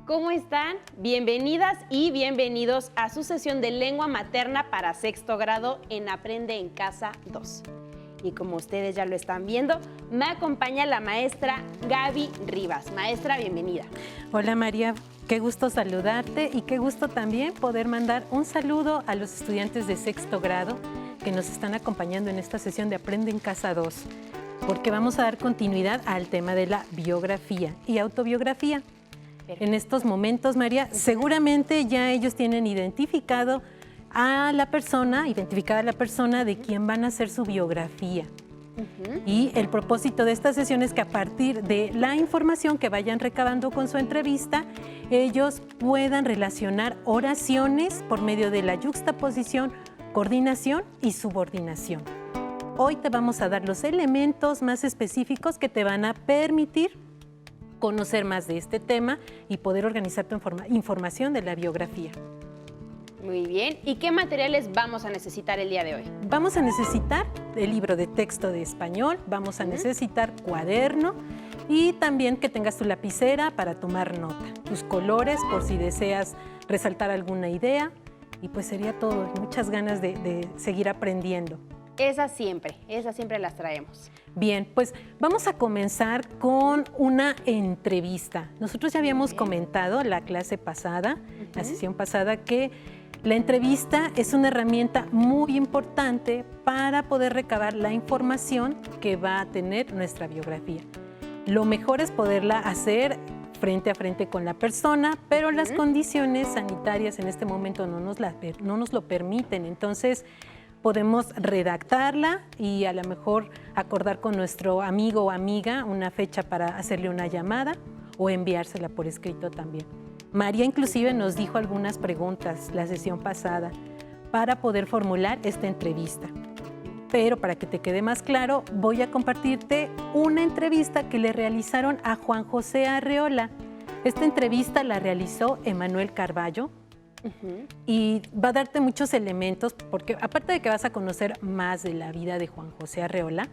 ¿Cómo están? Bienvenidas y bienvenidos a su sesión de lengua materna para sexto grado en Aprende en Casa 2. Y como ustedes ya lo están viendo, me acompaña la maestra Gaby Rivas. Maestra, bienvenida. Hola María, qué gusto saludarte y qué gusto también poder mandar un saludo a los estudiantes de sexto grado que nos están acompañando en esta sesión de Aprende en Casa 2, porque vamos a dar continuidad al tema de la biografía y autobiografía. En estos momentos, María, seguramente ya ellos tienen identificada la persona de quien van a hacer su biografía. Y el propósito de esta sesión es que a partir de la información que vayan recabando con su entrevista, ellos puedan relacionar oraciones por medio de la yuxtaposición, coordinación y subordinación. Hoy te vamos a dar los elementos más específicos que te van a permitir conocer más de este tema y poder organizar tu información de la biografía. Muy bien. ¿Y qué materiales vamos a necesitar el día de hoy? Vamos a necesitar el libro de texto de español, vamos a necesitar cuaderno y también que tengas tu lapicera para tomar nota, tus colores por si deseas resaltar alguna idea y pues sería todo. Muchas ganas de seguir aprendiendo. Esas siempre las traemos. Bien, pues vamos a comenzar con una entrevista. Nosotros ya habíamos comentado la clase pasada, la sesión pasada, que la entrevista es una herramienta muy importante para poder recabar la información que va a tener nuestra biografía. Lo mejor es poderla hacer frente a frente con la persona, pero las condiciones sanitarias en este momento no nos lo permiten. Entonces, podemos redactarla y a lo mejor acordar con nuestro amigo o amiga una fecha para hacerle una llamada o enviársela por escrito también. María inclusive nos dijo algunas preguntas la sesión pasada para poder formular esta entrevista. Pero para que te quede más claro, voy a compartirte una entrevista que le realizaron a Juan José Arreola. Esta entrevista la realizó Emanuel Carballo. Y va a darte muchos elementos, porque aparte de que vas a conocer más de la vida de Juan José Arreola,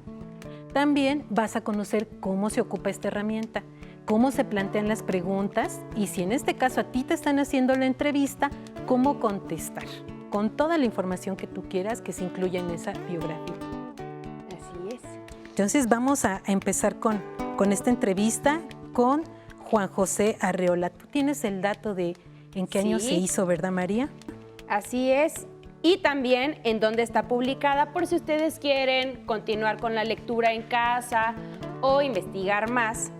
también vas a conocer cómo se ocupa esta herramienta, cómo se plantean las preguntas y si en este caso a ti te están haciendo la entrevista, cómo contestar, con toda la información que tú quieras que se incluya en esa biografía. Así es. Entonces vamos a empezar con esta entrevista con Juan José Arreola. Tú tienes el dato de ¿en qué año se hizo, verdad, María? Así es. Y también en dónde está publicada, por si ustedes quieren continuar con la lectura en casa o investigar más.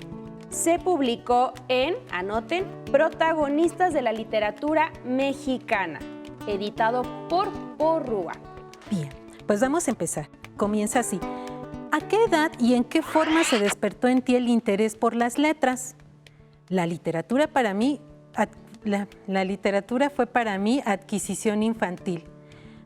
Se publicó en, anoten, Protagonistas de la Literatura Mexicana, editado por Porrúa. Bien, pues vamos a empezar. Comienza así. ¿A qué edad y en qué forma se despertó en ti el interés por las letras? La literatura fue para mí adquisición infantil.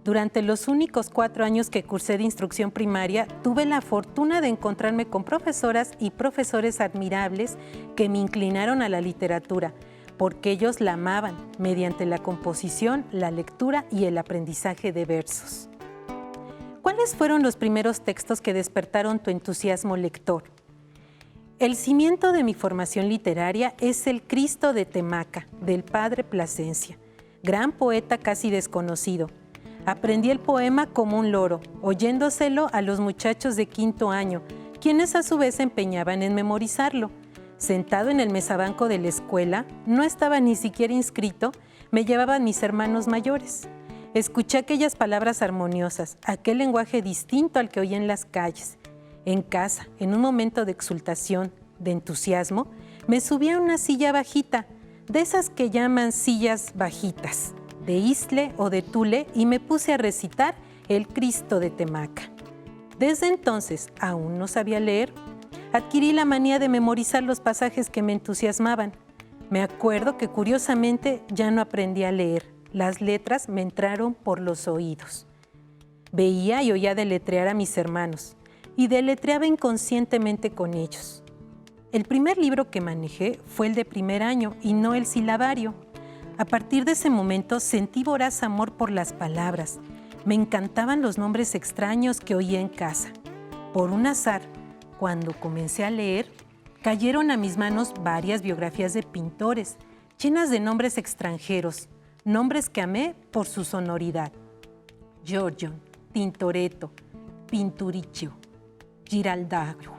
Durante los únicos 4 años que cursé de instrucción primaria, tuve la fortuna de encontrarme con profesoras y profesores admirables que me inclinaron a la literatura, porque ellos la amaban mediante la composición, la lectura y el aprendizaje de versos. ¿Cuáles fueron los primeros textos que despertaron tu entusiasmo lector? El cimiento de mi formación literaria es el Cristo de Temaca, del padre Plasencia, gran poeta casi desconocido. Aprendí el poema como un loro, oyéndoselo a los muchachos de 5º año, quienes a su vez se empeñaban en memorizarlo. Sentado en el mesabanco de la escuela, no estaba ni siquiera inscrito, me llevaban mis hermanos mayores. Escuché aquellas palabras armoniosas, aquel lenguaje distinto al que oía en las calles. En casa, en un momento de exultación, de entusiasmo, me subí a una silla bajita, de esas que llaman sillas bajitas, de Isle o de Tule, y me puse a recitar el Cristo de Temaca. Desde entonces, aún no sabía leer, adquirí la manía de memorizar los pasajes que me entusiasmaban. Me acuerdo que curiosamente ya no aprendí a leer, las letras me entraron por los oídos. Veía y oía deletrear a mis hermanos, y deletreaba inconscientemente con ellos. El primer libro que manejé fue el de 1er año y no el silabario. A partir de ese momento sentí voraz amor por las palabras. Me encantaban los nombres extraños que oía en casa. Por un azar, cuando comencé a leer, cayeron a mis manos varias biografías de pintores, llenas de nombres extranjeros, nombres que amé por su sonoridad. Giorgio, Tintoretto, Pinturicchio, Giraldajo.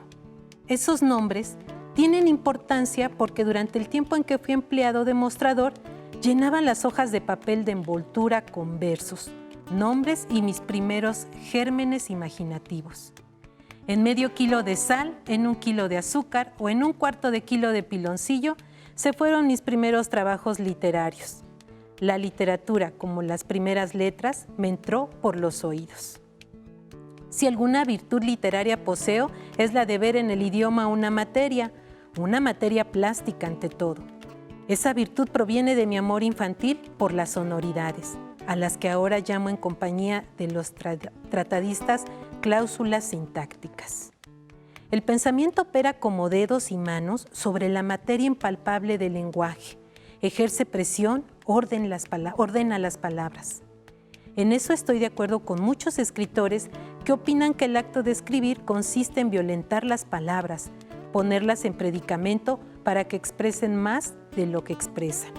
Esos nombres tienen importancia porque durante el tiempo en que fui empleado de mostrador, llenaba las hojas de papel de envoltura con versos, nombres y mis primeros gérmenes imaginativos. En medio kilo de sal, en 1 kilo de azúcar o en 1/4 de kilo de piloncillo, se fueron mis primeros trabajos literarios. La literatura, como las primeras letras, me entró por los oídos. Si alguna virtud literaria poseo, es la de ver en el idioma una materia plástica ante todo. Esa virtud proviene de mi amor infantil por las sonoridades, a las que ahora llamo en compañía de los tratadistas cláusulas sintácticas. El pensamiento opera como dedos y manos sobre la materia impalpable del lenguaje, ejerce presión, ordena las palabras. En eso estoy de acuerdo con muchos escritores que opinan que el acto de escribir consiste en violentar las palabras, ponerlas en predicamento para que expresen más de lo que expresan.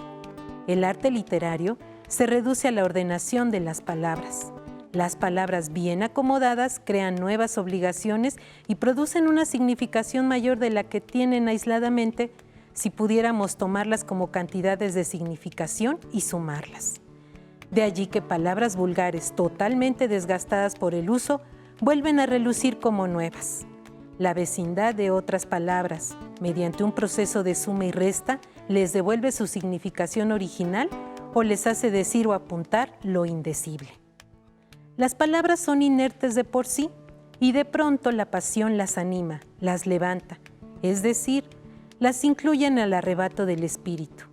El arte literario se reduce a la ordenación de las palabras. Las palabras bien acomodadas crean nuevas obligaciones y producen una significación mayor de la que tienen aisladamente si pudiéramos tomarlas como cantidades de significación y sumarlas. De allí que palabras vulgares totalmente desgastadas por el uso vuelven a relucir como nuevas. La vecindad de otras palabras, mediante un proceso de suma y resta, les devuelve su significación original o les hace decir o apuntar lo indecible. Las palabras son inertes de por sí y de pronto la pasión las anima, las levanta, es decir, las incluye en el arrebato del espíritu.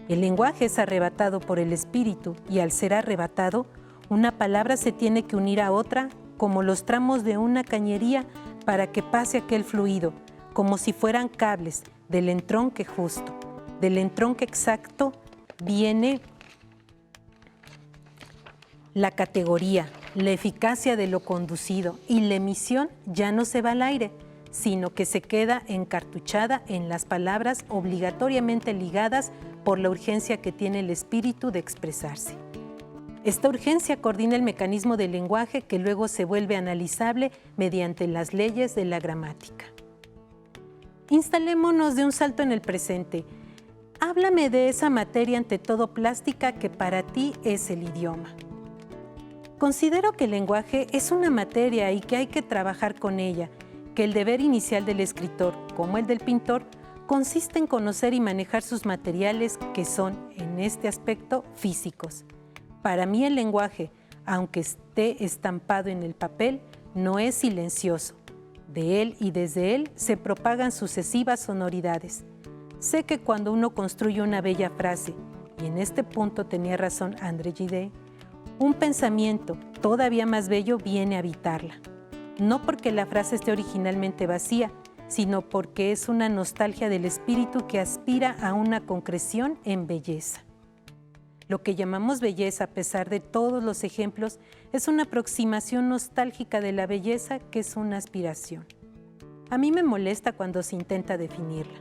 El lenguaje es arrebatado por el espíritu y al ser arrebatado, una palabra se tiene que unir a otra como los tramos de una cañería para que pase aquel fluido, como si fueran cables del entronque justo. Del entronque exacto viene la categoría, la eficacia de lo conducido y la emisión ya no se va al aire, sino que se queda encartuchada en las palabras obligatoriamente ligadas por la urgencia que tiene el espíritu de expresarse. Esta urgencia coordina el mecanismo del lenguaje que luego se vuelve analizable mediante las leyes de la gramática. Instalémonos de un salto en el presente. Háblame de esa materia ante todo plástica que para ti es el idioma. Considero que el lenguaje es una materia y que hay que trabajar con ella, que el deber inicial del escritor, como el del pintor, consiste en conocer y manejar sus materiales que son, en este aspecto, físicos. Para mí el lenguaje, aunque esté estampado en el papel, no es silencioso. De él y desde él se propagan sucesivas sonoridades. Sé que cuando uno construye una bella frase, y en este punto tenía razón André Gide, un pensamiento todavía más bello viene a habitarla. No porque la frase esté originalmente vacía, sino porque es una nostalgia del espíritu que aspira a una concreción en belleza. Lo que llamamos belleza, a pesar de todos los ejemplos, es una aproximación nostálgica de la belleza que es una aspiración. A mí me molesta cuando se intenta definirla.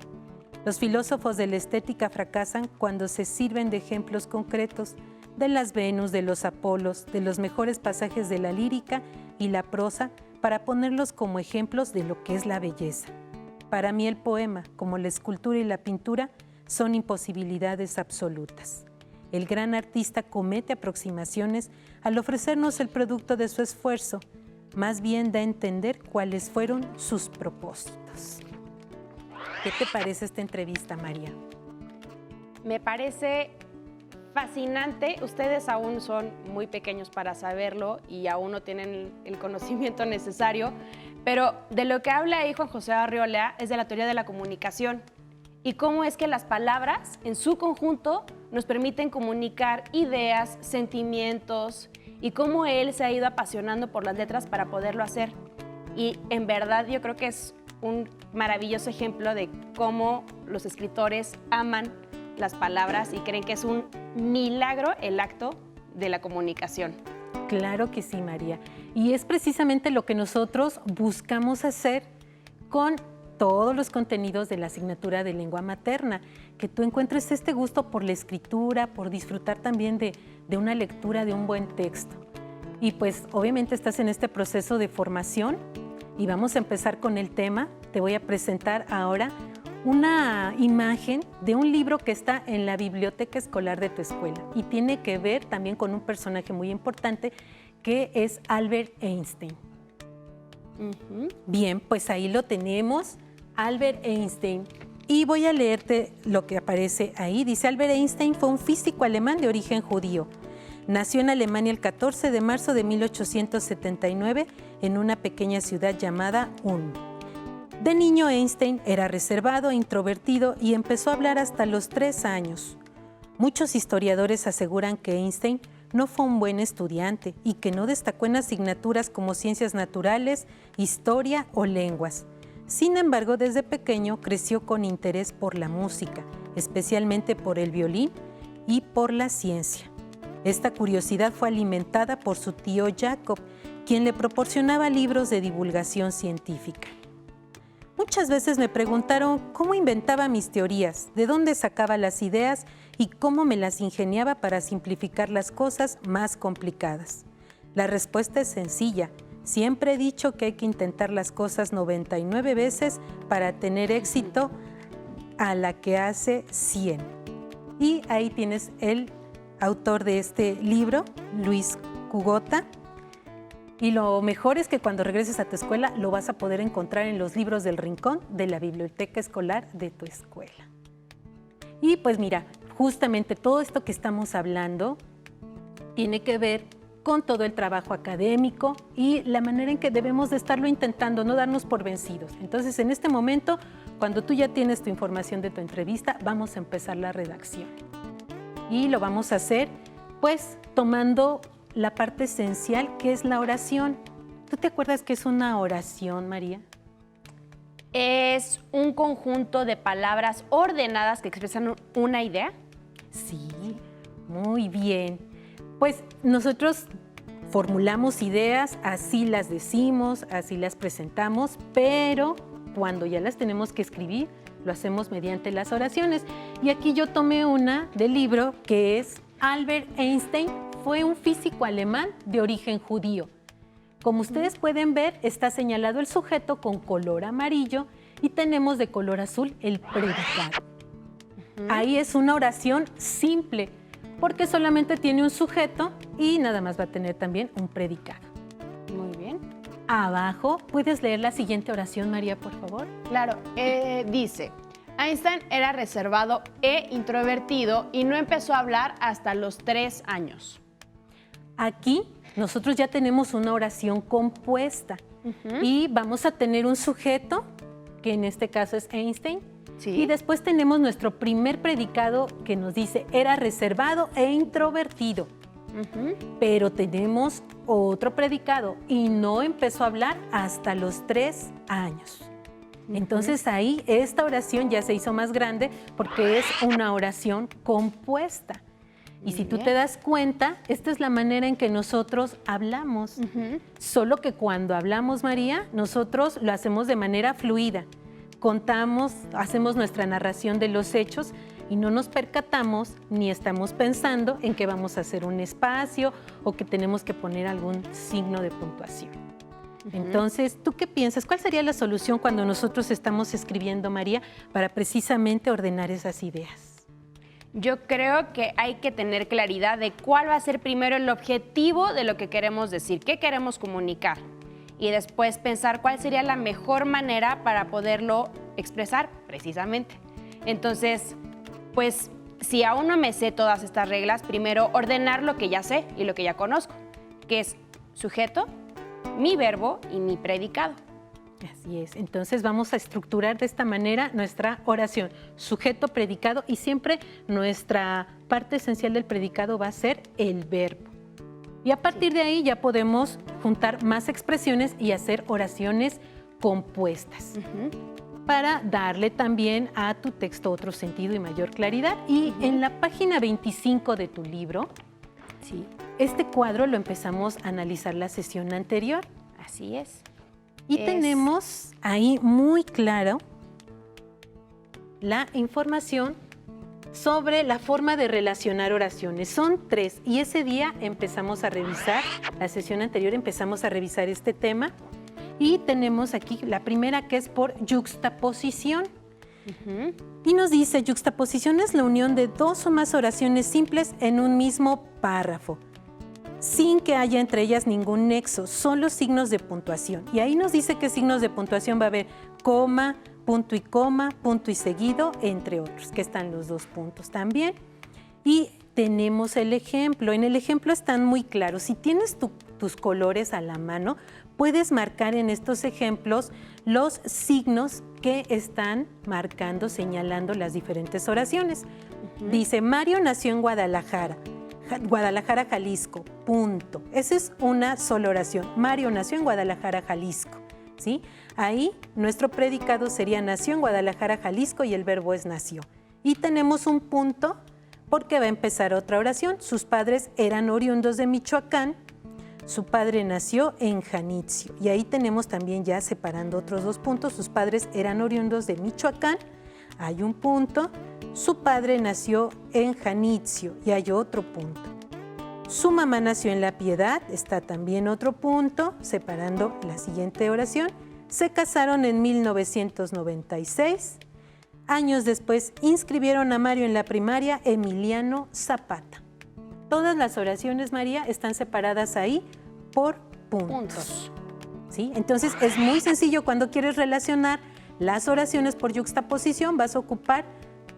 Los filósofos de la estética fracasan cuando se sirven de ejemplos concretos de las Venus, de los Apolos, de los mejores pasajes de la lírica y la prosa para ponerlos como ejemplos de lo que es la belleza. Para mí el poema, como la escultura y la pintura, son imposibilidades absolutas. El gran artista comete aproximaciones al ofrecernos el producto de su esfuerzo, más bien da a entender cuáles fueron sus propósitos. ¿Qué te parece esta entrevista, María? Me parece fascinante. Ustedes aún son muy pequeños para saberlo y aún no tienen el conocimiento necesario, pero de lo que habla ahí Juan José Arriola es de la teoría de la comunicación y cómo es que las palabras en su conjunto nos permiten comunicar ideas, sentimientos y cómo él se ha ido apasionando por las letras para poderlo hacer. Y en verdad yo creo que es un maravilloso ejemplo de cómo los escritores aman las palabras y creen que es un milagro el acto de la comunicación. Claro que sí, María. Y es precisamente lo que nosotros buscamos hacer con todos los contenidos de la asignatura de lengua materna, que tú encuentres este gusto por la escritura, por disfrutar también de una lectura de un buen texto. Y pues obviamente estás en este proceso de formación y vamos a empezar con el tema. Te voy a presentar ahora una imagen de un libro que está en la biblioteca escolar de tu escuela y tiene que ver también con un personaje muy importante que es Albert Einstein. Bien, pues ahí lo tenemos, Albert Einstein. Y voy a leerte lo que aparece ahí. Dice, Albert Einstein fue un físico alemán de origen judío. Nació en Alemania el 14 de marzo de 1879 en una pequeña ciudad llamada Ulm. De niño, Einstein era reservado e introvertido y empezó a hablar hasta los 3 años. Muchos historiadores aseguran que Einstein no fue un buen estudiante y que no destacó en asignaturas como ciencias naturales, historia o lenguas. Sin embargo, desde pequeño creció con interés por la música, especialmente por el violín y por la ciencia. Esta curiosidad fue alimentada por su tío Jacob, quien le proporcionaba libros de divulgación científica. Muchas veces me preguntaron cómo inventaba mis teorías, de dónde sacaba las ideas y cómo me las ingeniaba para simplificar las cosas más complicadas. La respuesta es sencilla. Siempre he dicho que hay que intentar las cosas 99 veces para tener éxito a la que hace 100. Y ahí tienes el autor de este libro, Luis Cugota. Y lo mejor es que cuando regreses a tu escuela lo vas a poder encontrar en los libros del rincón de la biblioteca escolar de tu escuela. Y pues mira, justamente todo esto que estamos hablando tiene que ver con todo el trabajo académico y la manera en que debemos de estarlo intentando, no darnos por vencidos. Entonces, en este momento, cuando tú ya tienes tu información de tu entrevista, vamos a empezar la redacción. Y lo vamos a hacer, pues, tomando la parte esencial, que es la oración. ¿Tú te acuerdas qué es una oración, María? Es un conjunto de palabras ordenadas que expresan una idea. Sí, muy bien. Pues nosotros formulamos ideas, así las decimos, así las presentamos, pero cuando ya las tenemos que escribir, lo hacemos mediante las oraciones. Y aquí yo tomé una del libro que es Albert Einstein fue un físico alemán de origen judío. Como ustedes pueden ver, está señalado el sujeto con color amarillo y tenemos de color azul el predicado. Ahí es una oración simple, porque solamente tiene un sujeto y nada más va a tener también un predicado. Muy bien. Abajo, ¿puedes leer la siguiente oración, María, por favor? Claro, dice, Einstein era reservado e introvertido y no empezó a hablar hasta los 3 años. Aquí nosotros ya tenemos una oración compuesta y vamos a tener un sujeto, que en este caso es Einstein, Sí. Y después tenemos nuestro primer predicado que nos dice, era reservado e introvertido. Pero tenemos otro predicado y no empezó a hablar hasta los 3 años. Entonces ahí esta oración ya se hizo más grande porque es una oración compuesta. Y si tú te das cuenta, esta es la manera en que nosotros hablamos. Solo que cuando hablamos, María, nosotros lo hacemos de manera fluida. Contamos, hacemos nuestra narración de los hechos y no nos percatamos ni estamos pensando en que vamos a hacer un espacio o que tenemos que poner algún signo de puntuación. Entonces, ¿tú qué piensas? ¿Cuál sería la solución cuando nosotros estamos escribiendo, María, para precisamente ordenar esas ideas? Yo creo que hay que tener claridad de cuál va a ser primero el objetivo de lo que queremos decir, qué queremos comunicar. Y después pensar cuál sería la mejor manera para poderlo expresar precisamente. Entonces, pues si aún no me sé todas estas reglas, primero ordenar lo que ya sé y lo que ya conozco, que es sujeto, mi verbo y mi predicado. Así es. Entonces vamos a estructurar de esta manera nuestra oración. Sujeto, predicado y siempre nuestra parte esencial del predicado va a ser el verbo. Y a partir de ahí ya podemos juntar más expresiones y hacer oraciones compuestas para darle también a tu texto otro sentido y mayor claridad. Y en la página 25 de tu libro, este cuadro lo empezamos a analizar la sesión anterior. Así es. Y tenemos ahí muy claro la información sobre la forma de relacionar oraciones. Son 3 y ese día empezamos a revisar, la sesión anterior empezamos a revisar este tema y tenemos aquí la primera que es por yuxtaposición. Y nos dice, yuxtaposición es la unión de 2 o más oraciones simples en un mismo párrafo, sin que haya entre ellas ningún nexo, solo signos de puntuación. Y ahí nos dice qué signos de puntuación va a haber: coma, punto y seguido, entre otros, que están los 2 puntos también. Y tenemos el ejemplo. En el ejemplo están muy claros. Si tienes tus colores a la mano, puedes marcar en estos ejemplos los signos que están marcando, señalando las diferentes oraciones. Dice, Mario nació en Guadalajara, Jalisco, punto. Esa es una sola oración. Mario nació en Guadalajara, Jalisco. ¿Sí? Ahí nuestro predicado sería nació en Guadalajara, Jalisco y el verbo es nació. Y tenemos un punto porque va a empezar otra oración. Sus padres eran oriundos de Michoacán. Su padre nació en Janitzio. Y ahí tenemos también ya separando otros 2 puntos. Sus padres eran oriundos de Michoacán. Hay un punto. Su padre nació en Janitzio y hay otro punto. Su mamá nació en La Piedad, está también otro punto, separando la siguiente oración. Se casaron en 1996. Años después inscribieron a Mario en la primaria Emiliano Zapata. Todas las oraciones, María, están separadas ahí por puntos. ¿Sí? Entonces es muy sencillo cuando quieres relacionar las oraciones por yuxtaposición, vas a ocupar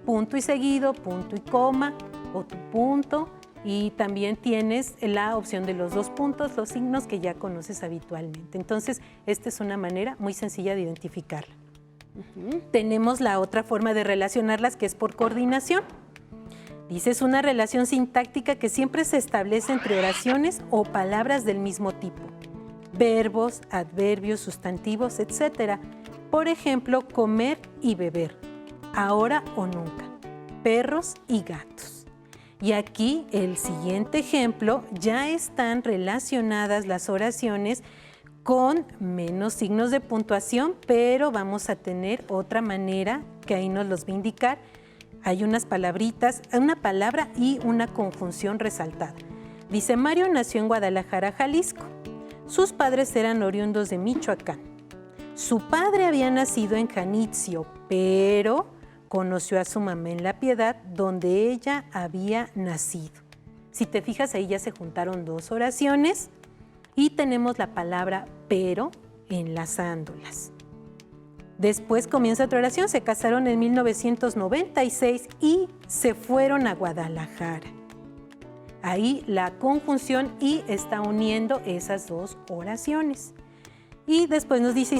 punto y seguido, punto y coma o tu punto. Y también tienes la opción de los 2 puntos, los signos que ya conoces habitualmente. Entonces, esta es una manera muy sencilla de identificarla. Tenemos la otra forma de relacionarlas, que es por coordinación. Dice, es una relación sintáctica que siempre se establece entre oraciones o palabras del mismo tipo. Verbos, adverbios, sustantivos, etc. Por ejemplo, comer y beber. Ahora o nunca. Perros y gatos. Y aquí el siguiente ejemplo, ya están relacionadas las oraciones con menos signos de puntuación, pero vamos a tener otra manera que ahí nos los va a indicar. Hay unas palabritas, una palabra y una conjunción resaltada. Dice, Mario nació en Guadalajara, Jalisco. Sus padres eran oriundos de Michoacán. Su padre había nacido en Janitzio, pero conoció a su mamá en La Piedad, donde ella había nacido. Si te fijas, ahí ya se juntaron 2 oraciones y tenemos la palabra pero enlazándolas. Después comienza otra oración, se casaron en 1996 y se fueron a Guadalajara. Ahí la conjunción y está uniendo esas 2 oraciones. Y después nos dice,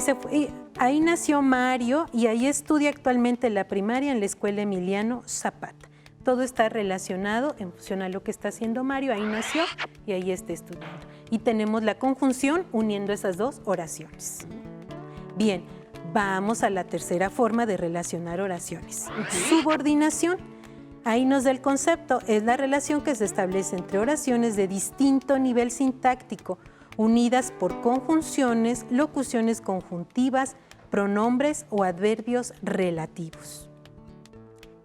ahí nació Mario y ahí estudia actualmente la primaria en la escuela Emiliano Zapata. Todo está relacionado en función a lo que está haciendo Mario, ahí nació y ahí está estudiando. Y tenemos la conjunción uniendo esas 2 oraciones. Bien, vamos a la tercera forma de relacionar oraciones. Subordinación. Ahí nos da el concepto, es la relación que se establece entre oraciones de distinto nivel sintáctico, unidas por conjunciones, locuciones conjuntivas, pronombres o adverbios relativos.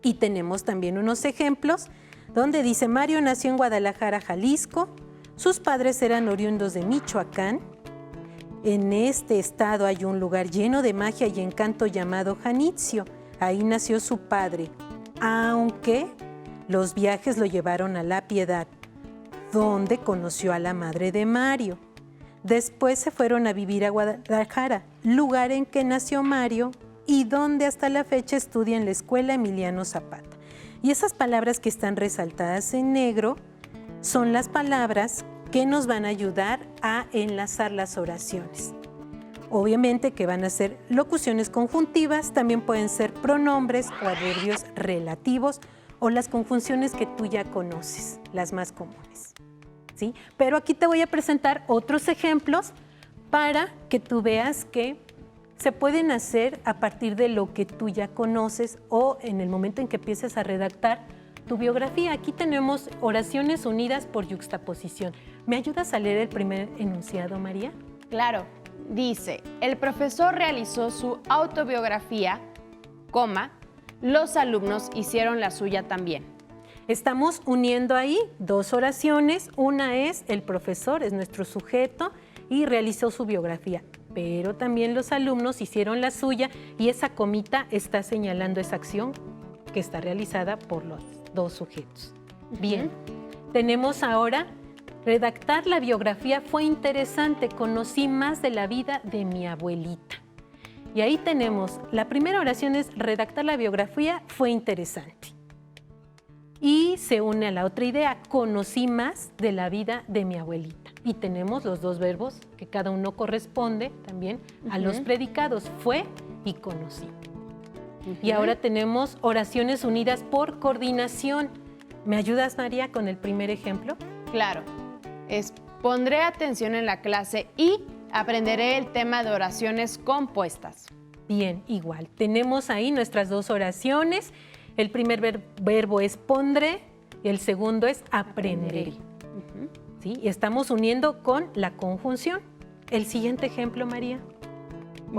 Y tenemos también unos ejemplos donde dice, Mario nació en Guadalajara, Jalisco, sus padres eran oriundos de Michoacán. En este estado hay un lugar lleno de magia y encanto llamado Janitzio. Ahí nació su padre, aunque los viajes lo llevaron a La Piedad, donde conoció a la madre de Mario. Después se fueron a vivir a Guadalajara, lugar en que nació Mario y donde hasta la fecha estudia en la escuela Emiliano Zapata. Y esas palabras que están resaltadas en negro son las palabras que nos van a ayudar a enlazar las oraciones. Obviamente que van a ser locuciones conjuntivas, también pueden ser pronombres o adverbios relativos o las conjunciones que tú ya conoces, las más comunes. ¿Sí? Pero aquí te voy a presentar otros ejemplos para que tú veas que se pueden hacer a partir de lo que tú ya conoces o en el momento en que empieces a redactar tu biografía. Aquí tenemos oraciones unidas por yuxtaposición. ¿Me ayudas a leer el primer enunciado, María? Claro. dice, el profesor realizó su autobiografía, coma, los alumnos hicieron la suya también. Estamos uniendo ahí dos oraciones. Una es el profesor, es nuestro sujeto, y realizó su biografía. Pero también los alumnos hicieron la suya y esa comita está señalando esa acción que está realizada por los dos sujetos. Bien, tenemos ahora, redactar la biografía fue interesante, conocí más de la vida de mi abuelita. Y ahí tenemos, la primera oración es redactar la biografía fue interesante. Y se une a la otra idea, conocí más de la vida de mi abuelita. Y tenemos los dos verbos que cada uno corresponde también a los predicados, fue y conocí. Y ahora tenemos oraciones unidas por coordinación. ¿Me ayudas, María, con el primer ejemplo? Claro, pondré atención en la clase y aprenderé el tema de oraciones compuestas. Bien, igual. Tenemos ahí nuestras dos oraciones. El primer verbo es pondré y el segundo es aprenderé. ¿Sí? Y estamos uniendo con la conjunción. El siguiente ejemplo, María.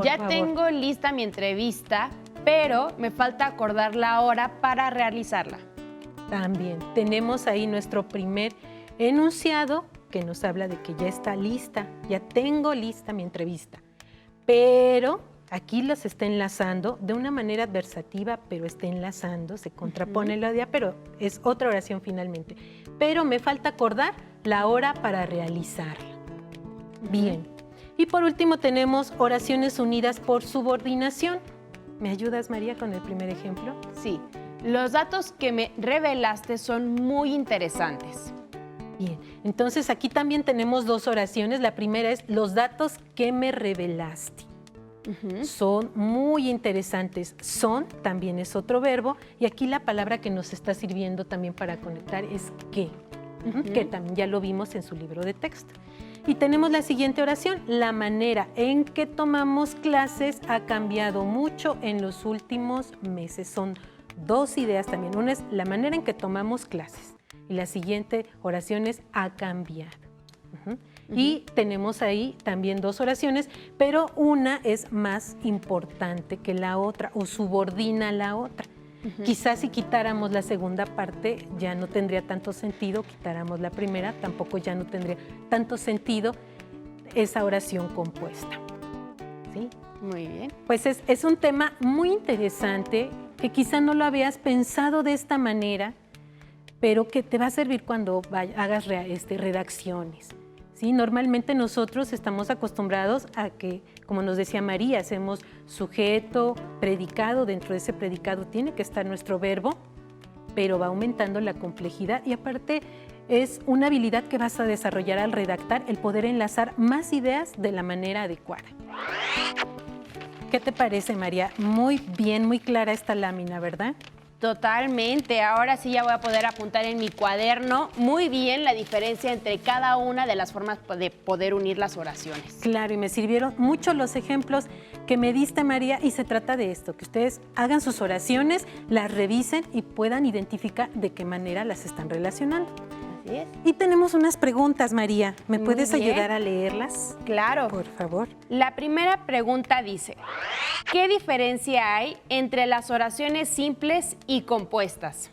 Ya tengo lista mi entrevista, pero me falta acordar la hora para realizarla. También tenemos ahí nuestro primer enunciado que nos habla de que ya está lista, ya tengo lista mi entrevista. Pero aquí los está enlazando de una manera adversativa, pero está enlazando, se contrapone la idea, pero es otra oración finalmente. Pero me falta acordar la hora para realizarla. Bien. Y por último tenemos oraciones unidas por subordinación. ¿Me ayudas, María, con el primer ejemplo? Sí. Los datos que me revelaste son muy interesantes. Bien, entonces aquí también tenemos dos oraciones. La primera es los datos que me revelaste. Son muy interesantes. Son también es otro verbo y aquí la palabra que nos está sirviendo también para conectar es que también ya lo vimos en su libro de texto. Y tenemos la siguiente oración. La manera en que tomamos clases ha cambiado mucho en los últimos meses. Son dos ideas también. Una es la manera en que tomamos clases y la siguiente oración es ha cambiado. Y tenemos ahí también dos oraciones, pero una es más importante que la otra o subordina a la otra. Quizás si quitáramos la segunda parte ya no tendría tanto sentido, quitáramos la primera, tampoco ya no tendría tanto sentido esa oración compuesta. ¿Sí? Muy bien. Pues es un tema muy interesante que quizá no lo habías pensado de esta manera, pero que te va a servir cuando hagas redacciones. ¿Sí? Normalmente nosotros estamos acostumbrados a que, como nos decía María, hacemos sujeto, predicado, dentro de ese predicado tiene que estar nuestro verbo, pero va aumentando la complejidad y aparte es una habilidad que vas a desarrollar al redactar, el poder enlazar más ideas de la manera adecuada. ¿Qué te parece, María? Muy bien, muy clara esta lámina, ¿verdad? Totalmente. Ahora sí ya voy a poder apuntar en mi cuaderno muy bien la diferencia entre cada una de las formas de poder unir las oraciones. Claro, y me sirvieron mucho los ejemplos que me diste, María, y se trata de esto, que ustedes hagan sus oraciones, las revisen y puedan identificar de qué manera las están relacionando. Así es. Y tenemos unas preguntas, María. ¿Me puedes ayudar a leerlas? Claro. Por favor. La primera pregunta dice, ¿qué diferencia hay entre las oraciones simples y compuestas?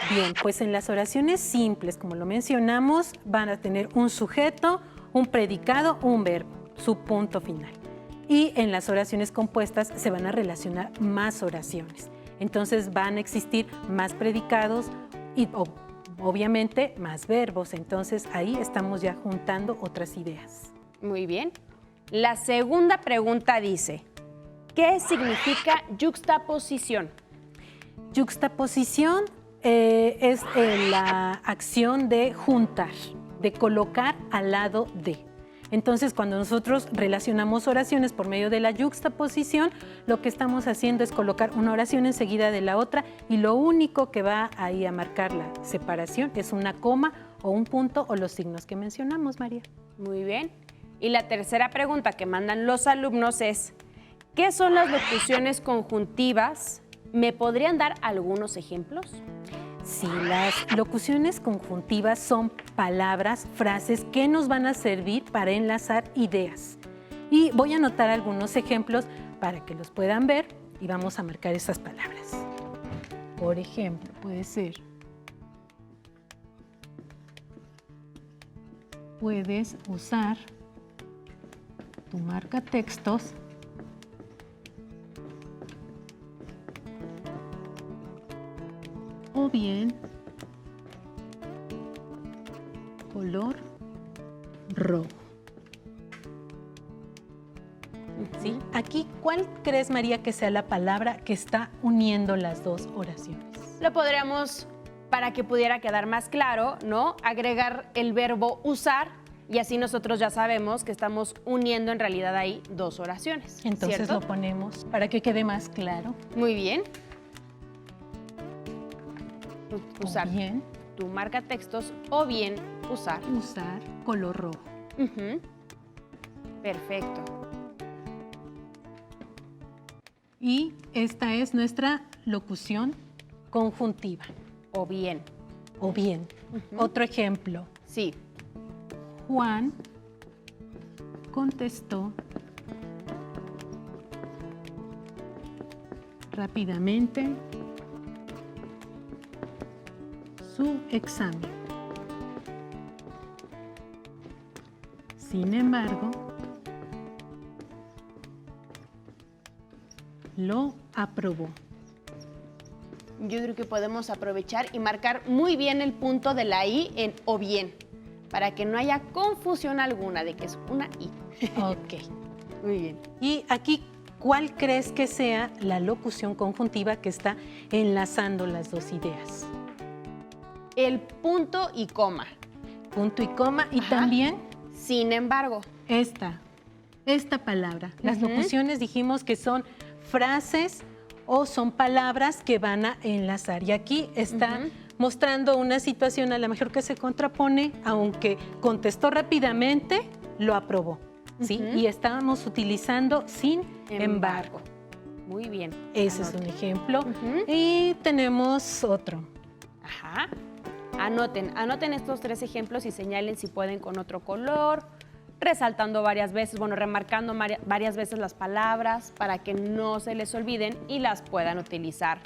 Bien, pues en las oraciones simples, como lo mencionamos, van a tener un sujeto, un predicado, un verbo, su punto final. Y en las oraciones compuestas se van a relacionar más oraciones. Entonces van a existir más predicados y obviamente más verbos. Entonces ahí estamos ya juntando otras ideas. Muy bien. La segunda pregunta dice, ¿qué significa yuxtaposición? Yuxtaposición es la acción de juntar, de colocar al lado de. Entonces, cuando nosotros relacionamos oraciones por medio de la yuxtaposición, lo que estamos haciendo es colocar una oración enseguida de la otra y lo único que va ahí a marcar la separación es una coma o un punto o los signos que mencionamos, María. Muy bien. Y la tercera pregunta que mandan los alumnos es, ¿qué son las locuciones conjuntivas? ¿Me podrían dar algunos ejemplos? Sí, las locuciones conjuntivas son palabras, frases que nos van a servir para enlazar ideas. Y voy a anotar algunos ejemplos para que los puedan ver y vamos a marcar esas palabras. Por ejemplo, puede ser, puedes usar tu marcatextos o bien color rojo. ¿Sí? Aquí, ¿cuál crees, María, que sea la palabra que está uniendo las dos oraciones? Lo podríamos, para que pudiera quedar más claro, ¿no? Agregar el verbo usar y así nosotros ya sabemos que estamos uniendo en realidad ahí dos oraciones. Entonces ¿cierto? lo ponemos para que quede más claro. Muy bien. Usar O bien, tu marcatextos o bien usar. usar color rojo. Ujú. Perfecto. Y esta es nuestra locución conjuntiva. O bien. O bien, otro ejemplo. Sí. Juan contestó rápidamente su examen. Sin embargo, lo aprobó. Yo creo que podemos aprovechar y marcar muy bien el punto de la I en o bien, para que no haya confusión alguna de que es una I. Ok. Muy bien. Y aquí, ¿cuál crees que sea la locución conjuntiva que está enlazando las dos ideas? El punto y coma. Punto y coma. Y Ajá. también Sin embargo. esta palabra. Las Ujú. locuciones dijimos que son frases o son palabras que van a enlazar. Y aquí está Ujú. mostrando una situación a lo mejor que se contrapone, aunque contestó rápidamente, lo aprobó. ¿Sí? Ujú. Y estábamos utilizando sin embargo. Muy bien. Ese es Anoten. un ejemplo. Ujú. Y tenemos otro. Ajá. Anoten estos 3 ejemplos y señalen si pueden con otro color, resaltando varias veces, remarcando varias veces las palabras para que no se les olviden y las puedan utilizar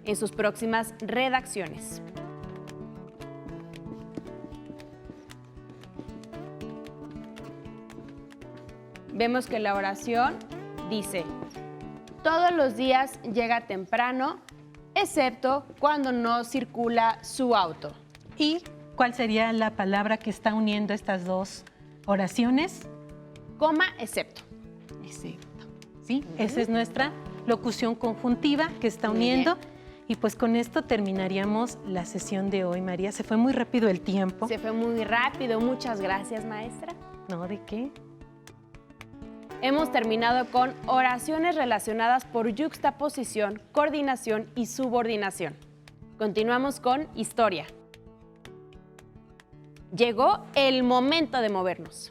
en sus próximas redacciones. Vemos que la oración dice, todos los días llega temprano, excepto cuando no circula su auto. ¿Y cuál sería la palabra que está uniendo estas dos oraciones? Coma, excepto. Excepto. ¿Sí? Esa es nuestra locución conjuntiva que está Muy uniendo. Y pues con esto terminaríamos la sesión de hoy, María. Se fue muy rápido el tiempo. Se fue muy rápido. Muchas gracias, maestra. ¿No? ¿De qué? Hemos terminado con oraciones relacionadas por yuxtaposición, coordinación y subordinación. Continuamos con historia. Llegó el momento de movernos.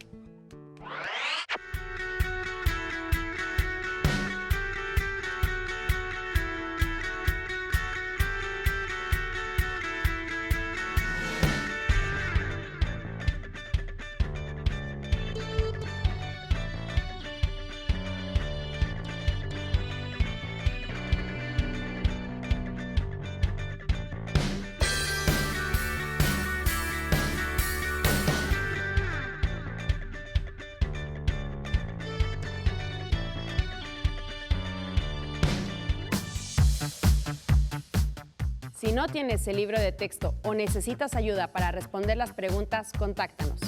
Si no tienes el libro de texto o necesitas ayuda para responder las preguntas, contáctanos.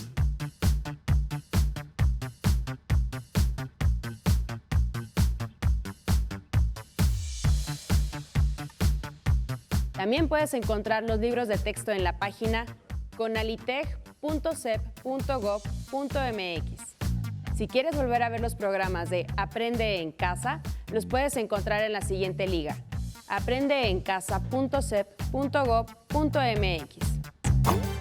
También puedes encontrar los libros de texto en la página conaliteg.cep.gov.mx. Si quieres volver a ver los programas de Aprende en Casa, los puedes encontrar en la siguiente liga: aprendeencasa.cep.gov.mx.